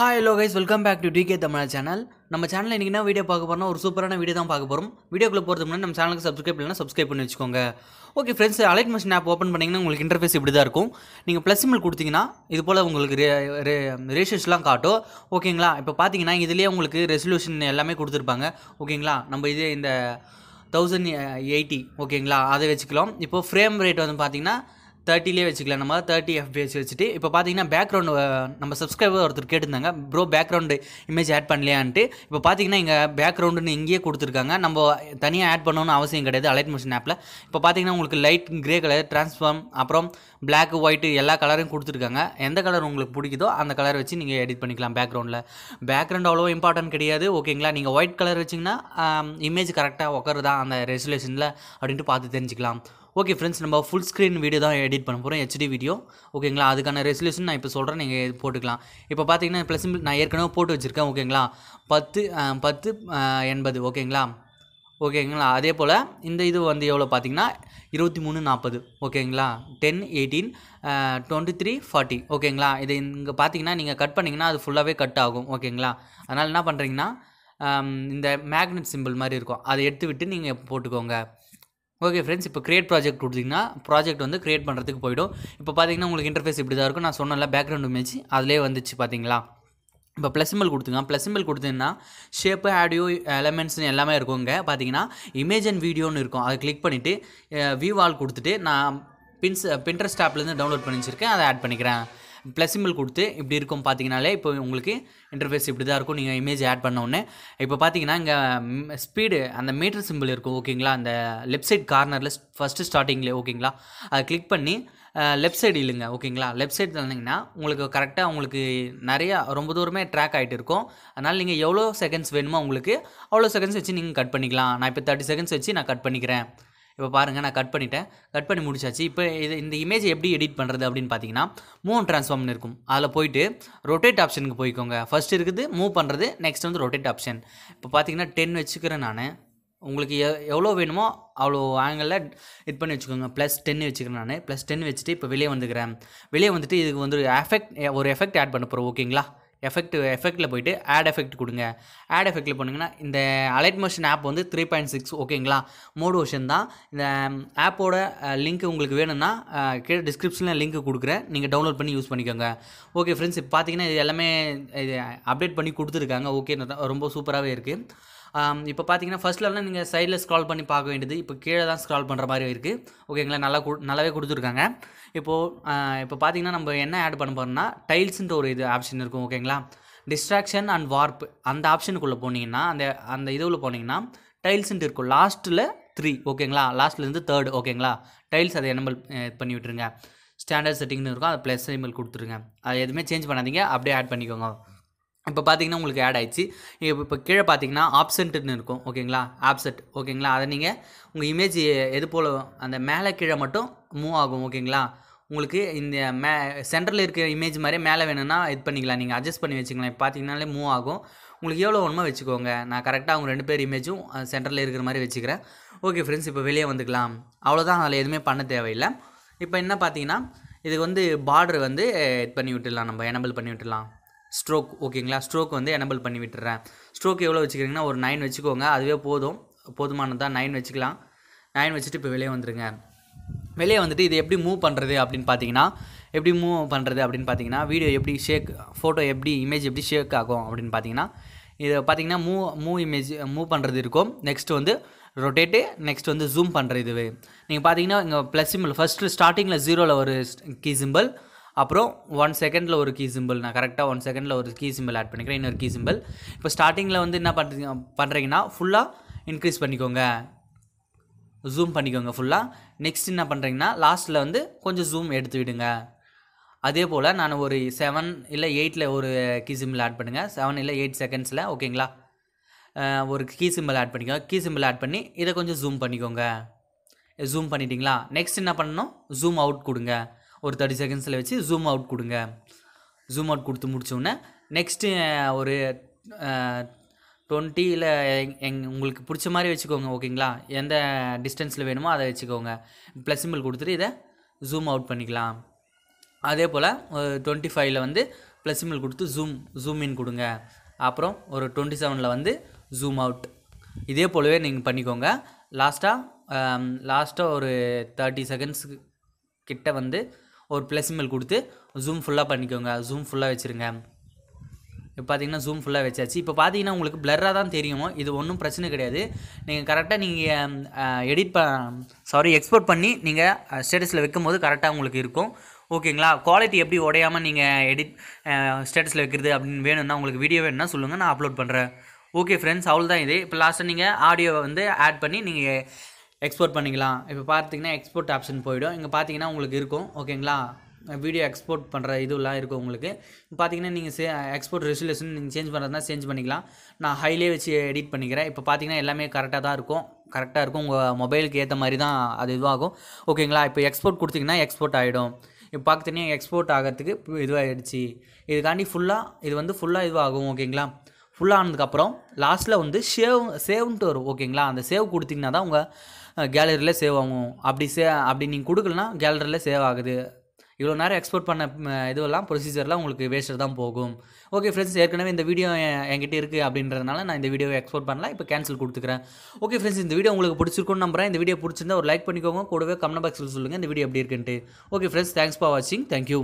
Hi hello guys, welcome back to DK Tamil channel. நம்ம சேனல்ல இன்னைக்கு என்ன வீடியோ பார்க்க போறோம்னா ஒரு சூப்பரான வீடியோ தான் பார்க்க போறோம். வீடியோக்குள்ள போறதுக்கு முன்னாடி நம்ம சேனலுக்கு சப்ஸ்கிரைப் பண்ணலனா சப்ஸ்கிரைப் பண்ணி வெச்சுக்கோங்க. Okay friends, Alight Motion app open பண்ணீங்கன்னா உங்களுக்கு இன்டர்ஃபேஸ் இப்படி தான் இருக்கும். நீங்க ப்ளஸ் சிம்பிள் கொடுத்தீங்கன்னா இது போல உங்களுக்கு ரேஷியோஸ்லாம் காட்டும். ஓகேங்களா? இப்போ பாத்தீங்கன்னா இதுலயே உங்களுக்கு ரெசல்யூஷன் எல்லாமே கொடுத்திருப்பாங்க. ஓகேங்களா? நம்ம இது இந்த 1080 ஓகேங்களா? அதை வெச்சுக்கலாம். இப்போ ஃப்ரேம் ரேட் வந்து பாத்தீங்கன்னா 30லே வச்சுக்கலாம். நம்ம 30 fps வச்சுட்டு இப்போ பார்த்தீங்கன்னா பேக்ரவுண்ட் நம்ம சப்ஸ்கிரைபர் ஒருத்தர் கேட்டிருந்தாங்க, ப்ரோ பேக்ரவுண்டு இமேஜ் ஆட் பண்ணலையான்ட்டு. இப்போ பார்த்தீங்கன்னா இங்கே பேக்ரவுண்டுன்னு இங்கேயே கொடுத்துருக்காங்க. நம்ம தனியாக ஆட் பண்ணணும்னு அவசியம் கிடையாது அலைட் மோஷன் ஆப்பில். இப்போ பார்த்தீங்கன்னா உங்களுக்கு லைட் கிரே கலர் ட்ரான்ஸ்ஃபார்ம் அப்புறம் பிளாக் ஒயிட் எல்லா கலரையும் கொடுத்துருக்காங்க. எந்த கலர் உங்களுக்கு பிடிக்குதோ அந்த கலர் வச்சு நீங்கள் எடிட் பண்ணிக்கலாம். பேக்ரவுண்ட் அவ்வளோ இம்பார்ட்டன்ட் கிடையாது. ஓகேங்களா? நீங்கள் ஒயிட் கலர் வச்சிங்கன்னா இமேஜ் கரெக்டாக உட்காருதா அந்த ரெசல்யூஷனில் அப்படின்ட்டு பார்த்து தெரிஞ்சுக்கலாம். ஓகே ஃப்ரெண்ட்ஸ், நம்ம ஃபுல் ஸ்க்ரீன் வீடியோ தான் எடிட் பண்ண போகிறோம், ஹெச்டி வீடியோ. ஓகேங்களா? அதுக்கான ரெசல்யூஷன் நான் இப்போ சொல்கிறேன், நீங்கள் போட்டுக்கலாம். இப்போ பார்த்தீங்கன்னா ப்ளஸ் நான் ஏற்கனவே போட்டு வச்சுருக்கேன். ஓகேங்களா? 1080 ஓகேங்களா? ஓகேங்களா? அதே போல் இந்த இது வந்து எவ்வளோ பார்த்தீங்கன்னா 2340 ஓகேங்களா? 1080 2340 ஓகேங்களா? இது இங்கே பார்த்தீங்கன்னா நீங்கள் கட் பண்ணிங்கன்னா அது ஃபுல்லாகவே கட் ஆகும். ஓகேங்களா? அதனால் என்ன பண்ணுறீங்கன்னா இந்த மேக்னெட் சிம்பிள் மாதிரி இருக்கும், அதை எடுத்து விட்டு நீங்கள் போட்டுக்கோங்க. ஓகே ஃப்ரெண்ட்ஸ், இப்போ கிரியேட் ப்ராஜெக்ட் கொடுத்தீங்கன்னா ப்ராஜெக்ட் வந்து கிரியேட் பண்ணுறதுக்கு போய்டும். இப்போ பார்த்தீங்கன்னா உங்களுக்கு இன்டர்ஃபேஸ் இப்படி தான் இருக்கும். நான் சொன்னல பேக்ரவுண்ட் இமேஜ் அதிலே வந்துச்சு பார்த்தீங்களா? இப்போ ப்ளஸ் சிம்பிள் கொடுத்துங்க. ப்ளஸ் சிம்பிள் கொடுத்தீங்கன்னா ஷேப்பு ஆடியோ எலமெண்ட்ஸ்னு எல்லாமே இருக்கும். இங்கே பார்த்தீங்கன்னா இமேஜ் அண்ட் வீடியோன்னு இருக்கும். அதை கிளிக் பண்ணிவிட்டு வியூ ஆல் கொடுத்துட்டு நான் பின்ட்ரெஸ்ட் ஆப்லேருந்து டவுன்லோட் பண்ணி வச்சுருக்கேன், அதை ஆட் பண்ணிக்கிறேன். ப்ளஸ் சிம்பிள் கொடுத்து இப்படி இருக்கும் பார்த்தீங்கனாலே இப்போ உங்களுக்கு இன்டர்ஃபேஸ் இப்படி தான் இருக்கும். நீங்கள் இமேஜ் ஆட் பண்ண உடனே இப்போ பார்த்தீங்கன்னா இங்கே ஸ்பீடு அந்த மீட்டர் சிம்பிள் இருக்கும். ஓகேங்களா? அந்த லெஃப்ட் சைட் கார்னரில் ஃபஸ்ட்டு ஸ்டார்டிங்கில் ஓகேங்களா? அதை கிளிக் பண்ணி லெஃப்ட் சைடு இல்லைங்க. ஓகேங்களா? லெஃப்ட் சைடு தந்தீங்கன்னா உங்களுக்கு கரெக்டாக உங்களுக்கு நிறையா ரொம்ப தூரமே ட்ராக் ஆகிட்டு இருக்கும். அதனால் நீங்கள் எவ்வளோ செகண்ட்ஸ் வேணுமோ உங்களுக்கு அவ்வளோ செகண்ட்ஸ் வச்சு நீங்கள் கட் பண்ணிக்கலாம். நான் இப்போ 30 செகண்ட்ஸ் வச்சு நான் கட் பண்ணிக்கிறேன். இப்போ பாருங்கள், நான் கட் பண்ணிட்டேன், கட் பண்ணி முடிச்சாச்சு. இப்போ இந்த இமேஜ் எப்படி எடிட் பண்ணுறது அப்படின்னு பார்த்தீங்கன்னா மூவ் அண்ட் ட்ரான்ஸ்ஃபார்ம்னு இருக்கும். அதில் போய்ட்டு ரொட்டேட் ஆப்ஷனுக்கு போய்க்கோங்க. ஃபஸ்ட் இருக்குது மூவ் பண்ணுறது, நெக்ஸ்ட் வந்து ரொட்டேட் ஆப்ஷன். இப்போ பார்த்தீங்கன்னா 10 வச்சுக்கிறேன் நான். உங்களுக்கு எவ்வளோ வேணுமோ அவ்வளோ ஆங்கிளில் இது பண்ணி வச்சுக்கோங்க. +10 வச்சுக்கிறேன் நான். +10 வச்சுட்டு இப்போ வெளியே வந்துக்கிறேன். வெளியே வந்துட்டு இதுக்கு வந்து ஒரு எஃபெக்ட் ஆட் பண்ண போகிறோம். ஓகேங்களா? எஃபெக்ட்டில் போய்ட்டு ஆட் எஃபெக்ட் கொடுங்க. ஆட் எஃபெக்ட்டில் போனீங்கன்னா இந்த அலைட் மோஷன் ஆப் வந்து 3.6 ஓகேங்களா? மோட் வெர்ஷன் தான். இந்த ஆப்போட லிங்க் உங்களுக்கு வேணும்னா கீழே டிஸ்கிரிப்ஷனில் லிங்க் கொடுக்குறேன், நீங்கள் டவுன்லோட் பண்ணி யூஸ் பண்ணிக்கோங்க. ஓகே ஃப்ரெண்ட்ஸ், இப்போ பார்த்தீங்கன்னா இது எல்லாமே இது அப்டேட் பண்ணி கொடுத்துருக்காங்க. ஓகே, ரொம்ப சூப்பராகவே இருக்குது. இப்போ பார்த்தீங்கன்னா ஃபஸ்ட்லலாம் நீங்கள் சைடில் ஸ்க்ரால் பண்ணி பார்க்க வேண்டியது, இப்போ கீழே தான் ஸ்க்ரால் பண்ணுற மாதிரி இருக்குது. ஓகேங்களா? நல்லாவே கொடுத்துருக்காங்க. இப்போ பார்த்தீங்கன்னா நம்ம என்ன ஆட் பண்ண போகிறோம்னா டைல்ஸுன்ற ஒரு ஆப்ஷன் இருக்கும். ஓகேங்களா? டிஸ்ட்ராக்ஷன் அண்ட் வார்ப் அந்த ஆப்ஷனுக்குள்ளே போனீங்கன்னா அந்த இதுவில் போனீங்கன்னா டைல்ஸுன்ட்டு இருக்கும். லாஸ்ட்டில் 3 ஓகேங்களா? லாஸ்ட்லேருந்து 3 ஓகேங்களா? டைல்ஸ் அதை எனபிள் பண்ணி விட்டுருங்க. ஸ்டாண்டர்ட் செட்டிங்னு இருக்கும், அதை ப்ளஸ் சிம்பிள் கொடுத்துருங்க. அதை எதுவுமே சேஞ்ச் பண்ணாதீங்க, அப்படியே ஆட் பண்ணிக்கோங்க. இப்போ பார்த்தீங்கன்னா உங்களுக்கு ஆட் ஆயிடுச்சு. இப்போ கீழே பார்த்தீங்கன்னா ஆப்சென்ட்னு இருக்கும். ஓகேங்களா? ஆப்செட் ஓகேங்களா? அதை நீங்கள் உங்கள் இமேஜ் எது போல் அந்த மேலே கீழே மட்டும் மூவ் ஆகும். ஓகேங்களா? உங்களுக்கு இந்த சென்டரில் இருக்கிற இமேஜ் மாதிரி மேலே வேணும்னா இது பண்ணிக்கலாம், நீங்கள் அட்ஜஸ்ட் பண்ணி வச்சுக்கலாம். இப்போ பார்த்தீங்கன்னாலே மூவ் ஆகும். உங்களுக்கு எவ்வளோ வேணுமோ வச்சுக்கோங்க. நான் கரெக்டாக அவங்க 2 பேர் இமேஜும் சென்டரில் இருக்கிற மாதிரி வச்சுக்கிறேன். ஓகே ஃப்ரெண்ட்ஸ், இப்போ வெளியே வந்துக்கலாம். அவ்வளோதான், அதில் எதுவுமே பண்ண தேவையில்லை. இப்போ என்ன பார்த்தீங்கன்னா இதுக்கு வந்து பார்டர் வந்து இது பண்ணி விட்டுடலாம், நம்ம எனபிள் பண்ணி விட்டுடலாம். ஸ்ட்ரோக் ஓகேங்களா? ஸ்ட்ரோக் வந்து எனபிள் பண்ணி விட்டுறேன். ஸ்ட்ரோக் எவ்வளோ வச்சுக்கிறீங்கன்னா ஒரு 9 வச்சுக்கோங்க, அதுவே போதுமானதான். 9 வச்சுக்கலாம். 9 வச்சுட்டு இப்போ வெளியே வந்துடுங்க. வெளியே வந்துட்டு இது எப்படி மூவ் பண்ணுறது அப்படின்னு பார்த்தீங்கன்னா வீடியோ எப்படி ஃபோட்டோ இமேஜ் எப்படி ஷேக் ஆகும் அப்படின்னு பார்த்தீங்கன்னா இதை பார்த்தீங்கன்னா மூவ் பண்ணுறது இருக்கும். நெக்ஸ்ட் வந்து ரொட்டேட்டு, நெக்ஸ்ட் வந்து ஜூம் பண்ணுறது. இது நீங்கள் பார்த்தீங்கன்னா இங்கே ப்ளஸ் சிம்பிள் ஃபஸ்ட்டு ஸ்டார்டிங்கில் 0ல் ஒரு கீ சிம்பிள், அப்புறம் 1 செகண்டில் ஒரு கீ சிம்பிள். நான் கரெக்டாக 1 செகண்டில் ஒரு கீ சிம்பிள் ஆட் பண்ணிக்கிறேன், இன்னொரு கீ சிம்பிள். இப்போ ஸ்டார்டிங்கில் வந்து என்ன பண்ணுறீங்கன்னா ஃபுல்லாக இன்க்ரீஸ் பண்ணிக்கோங்க, ஜூம் பண்ணிக்கோங்க ஃபுல்லாக. நெக்ஸ்ட் என்ன பண்ணுறீங்கன்னா லாஸ்ட்டில் வந்து கொஞ்சம் ஜூம் எடுத்து விடுங்க. அதே போல் நான் ஒரு 7 இல்லை 8ல் ஒரு கீ சிம்பிள் ஆட் பண்ணுங்கள். 7 இல்லை 8 செகண்ட்ஸில் ஓகேங்களா? ஒரு கீ சிம்பிள் ஆட் பண்ணிக்கோங்க. கீ சிம்பிள் ஆட் பண்ணி இதை கொஞ்சம் ஜூம் பண்ணிக்கோங்க. ஜூம் பண்ணிட்டீங்களா? நெக்ஸ்ட் என்ன பண்ணணும், ஜூம் அவுட் கொடுங்க. ஒரு 30 செகண்ட்ஸில் வச்சு ஜூம் அவுட் கொடுங்க. ஜூம் அவுட் கொடுத்து முடிச்சோடனே நெக்ஸ்ட்டு ஒரு 20 இல்லை உங்களுக்கு பிடிச்ச மாதிரி வச்சுக்கோங்க. ஓகேங்களா? எந்த டிஸ்டன்ஸில் வேணுமோ அதை வச்சுக்கோங்க. ப்ளஸ் சிம்பிள் கொடுத்துட்டு இதை ஜூம் அவுட் பண்ணிக்கலாம். அதே போல் 25ல் வந்து ப்ளஸ் சிம்பிள் கொடுத்து ஜூம் இன் கொடுங்க. அப்புறம் ஒரு 27 வந்து ஜூம் அவுட். இதே போலவே நீங்கள் பண்ணிக்கோங்க. லாஸ்ட்டாக ஒரு 30 செகண்ட்ஸுக்கு கிட்ட வந்து ஒரு ப்ளஸ் சிம்பிள் கொடுத்து ஜூம் ஃபுல்லாக பண்ணிக்கோங்க. ஜூம் ஃபுல்லாக வச்சுருங்க. இப்போ பார்த்தீங்கன்னா ஜூம் ஃபுல்லாக வச்சாச்சு. இப்போ பார்த்தீங்கன்னா உங்களுக்கு பிளர்ராக தான் தெரியும். இது ஒன்றும் பிரச்சனை கிடையாது. நீங்கள் கரெக்டாக நீங்கள் எக்ஸ்போர்ட் பண்ணி நீங்கள் ஸ்டேட்டஸில் வைக்கும்போது கரெக்டாக உங்களுக்கு இருக்கும். ஓகேங்களா? குவாலிட்டி எப்படி உடையாமல் நீங்கள் ஸ்டேட்டஸில் வைக்கிறது அப்படின்னு வேணும்னா, உங்களுக்கு வீடியோ வேணும்னா சொல்லுங்கள், நான் அப்லோட் பண்ணுறேன். ஓகே ஃப்ரெண்ட்ஸ், அவ்வளோதான் இது. இப்போ லாஸ்ட்டாக நீங்கள் ஆடியோவை வந்து ஆட் பண்ணி நீங்கள் எக்ஸ்போர்ட் பண்ணிக்கலாம். இப்போ பார்த்தீங்கன்னா எக்ஸ்போர்ட் ஆப்ஷன் போய்டும். இங்கே பார்த்தீங்கன்னா உங்களுக்கு இருக்கும். ஓகேங்களா? வீடியோ எக்ஸ்போர்ட் பண்ணுற இதுலாம் இருக்கும் உங்களுக்கு. பார்த்தீங்கன்னா நீங்கள் எக்ஸ்போர்ட் ரெசல்யூஷன் நீங்கள் சேஞ்ச் பண்ணுறதுனா சேஞ்ச் பண்ணிக்கலாம். நான் ஹைலே வச்சு எடிட் பண்ணிக்கிறேன். இப்போ பார்த்தீங்கன்னா எல்லாமே கரெக்டாக தான் இருக்கும். கரெக்டாக இருக்கும். உங்கள் மொபைலுக்கு ஏற்ற மாதிரி தான் அது இதுவாகும். ஓகேங்களா? இப்போ எக்ஸ்போர்ட் கொடுத்தீங்கன்னா எக்ஸ்போர்ட் ஆகிடும். இப்போ பார்த்தீங்கன்னா எக்ஸ்போர்ட் ஆகிறதுக்கு இதுவாகிடுச்சு. இதுக்காண்டி இது வந்து ஃபுல்லாக இதுவாகும். ஓகேங்களா? ஃபுல்லாக ஆனதுக்கப்புறம் லாஸ்ட்டில் வந்து சேவ்ன்ட்டு வரும். ஓகேங்களா? அந்த சேவ் கொடுத்தீங்கன்னா தான் உங்கள் கேலரியில் சேவ் ஆகும். அப்படி நீங்கள் கொடுக்கலனா கேலரியில் சேவ் ஆகுது. இவ்வளோ நேரம் எக்ஸ்போர்ட் பண்ண இதுவெல்லாம் ப்ரொசீஜர்லாம் உங்களுக்கு வேஸ்ட்டாக தான் போகும். ஓகே ஃப்ரெண்ட்ஸ், ஏற்கனவே இந்த வீடியோ என்கிட்ட இருக்குது அப்படின்றதுனால நான் இந்த வீடியோவை எக்ஸ்போர்ட் பண்ணலாம். இப்போ கேன்சல் கொடுத்துக்கிறேன். ஓகே ஃப்ரெண்ட்ஸ், இந்த வீடியோ உங்களுக்கு பிடிச்சிருக்குன்னு நம்புறேன். இந்த வீடியோ பிடிச்சிருந்தா ஒரு லைக் பண்ணிக்கோங்க. கூடவே கமெண்ட் பாக்ஸில் சொல்லுங்கள் இந்த வீடியோ எப்படி இருக்குன்ட்டு. ஓகே ஃப்ரெண்ட்ஸ், தேங்க்ஸ் ஃபார் வாட்சிங். தேங்க்யூ.